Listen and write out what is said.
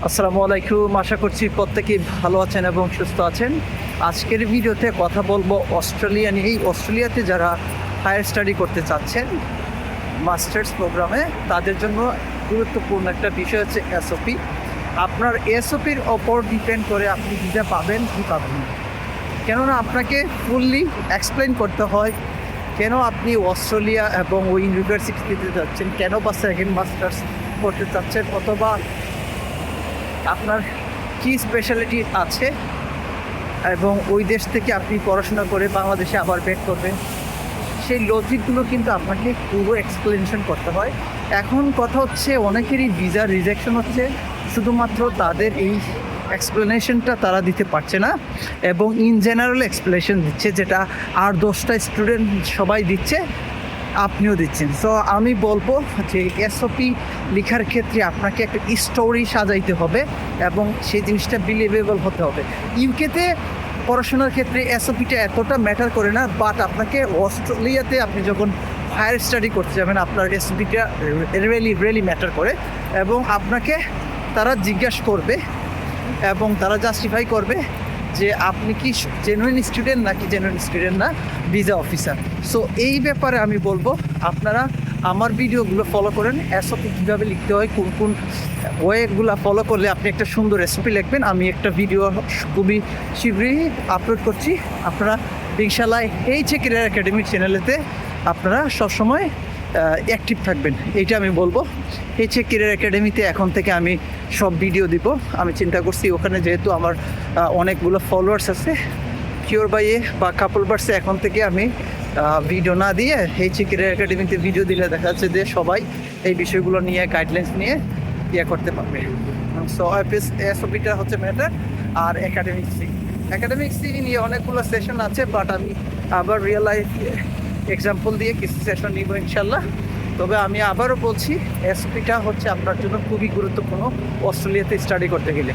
আসসালামু আলাইকুম। আশা করছি প্রত্যেকেই ভালো আছেন এবং সুস্থ আছেন। আজকের ভিডিওতে কথা বলবো অস্ট্রেলিয়া নিয়ে। অস্ট্রেলিয়াতে যারা হায়ার স্টাডি করতে চাচ্ছেন মাস্টার্স প্রোগ্রামে, তাদের জন্য গুরুত্বপূর্ণ একটা বিষয় হচ্ছে এসওপি। আপনার এসওপির ওপর ডিপেন্ড করে আপনি ভিসা পাবেন কি পাবেন না। কেননা আপনাকে ফুললি এক্সপ্লেন করতে হয় কেন আপনি অস্ট্রেলিয়া এবং ওই ইউনিভার্সিটিতে যাচ্ছেন, কেন বা সেকেন্ড মাস্টার্স করতে চাচ্ছেন, অথবা আপনার কী স্পেশালিটি আছে এবং ওই দেশ থেকে আপনি পড়াশোনা করে বাংলাদেশে আবার ব্যাক করবেন। সেই লজিকগুলো কিন্তু আপনাকে পুরো এক্সপ্লেনেশন করতে হয়। এখন কথা হচ্ছে অনেকেরই ভিসা রিজেকশন হচ্ছে শুধুমাত্র তাদের এই এক্সপ্লেনেশনটা তারা দিতে পারছে না এবং ইন জেনারেল এক্সপ্লেনেশন দিচ্ছে, যেটা আর 10টা স্টুডেন্ট সবাই দিচ্ছে, আপনিও দিচ্ছেন। সো আমি বলবো যে এসওপি লেখার ক্ষেত্রে আপনাকে একটা স্টোরি সাজাইতে হবে এবং সেই জিনিসটা বিলিভেবল হতে হবে। ইউকেতে পড়াশোনার ক্ষেত্রে এসওপিটা এতটা ম্যাটার করে না, বাট আপনাকে অস্ট্রেলিয়াতে আপনি যখন হায়ার স্টাডি করতে যাবেন আপনার এসওপিটা রিয়েলি ম্যাটার করে এবং আপনাকে তারা জিজ্ঞাসা করবে এবং তারা জাস্টিফাই করবে যে আপনি কি জেনুইন স্টুডেন্ট নাকি জেনুইন স্টুডেন্ট না ভিসা অফিসার। সো এই ব্যাপারে আমি বলবো আপনারা আমার ভিডিওগুলো ফলো করেন। এসওপি কীভাবে লিখতে হয়, কোন কোন ওয়েগুলো ফলো করলে আপনি একটা সুন্দর এসওপি লিখবেন। আমি একটা ভিডিও খুবই শীঘ্রই আপলোড করছি। আপনারা ইনশাআল্লাহ এইচএ ক্যারিয়ার একাডেমি চ্যানেলেতে আপনারা সবসময় অ্যাক্টিভ থাকবেন, এইটা আমি বলবো। এইচএ ক্যারিয়ার একাডেমিতে এখন থেকে আমি সব ভিডিও দিব। আমি চিন্তা করছি ওখানে যেহেতু আমার অনেকগুলো ফলোয়ার্স আছে কিওর বাইয়ে বা কাপল বার্সে, এখন থেকে আমি ভিডিও না দিয়ে এইচএ ক্যারিয়ার একাডেমিতে ভিডিও দিলে দেখা যাচ্ছে যে সবাই এই বিষয়গুলো নিয়ে গাইডলাইন্স নিয়ে করতে পারবে। সো এসওপিটা হচ্ছে ম্যাটার। আর একাডেমিক্সি নিয়ে অনেকগুলো সেশন আছে, বাট আমি আবার রিয়েল লাইফ এক্সাম্পল দিয়ে কিছু সেশন নিব ইনশাল্লাহ। তবে আমি আবারও বলছি এসওপিটা হচ্ছে আপনার জন্য খুবই গুরুত্বপূর্ণ অস্ট্রেলিয়াতে স্টাডি করতে গেলে।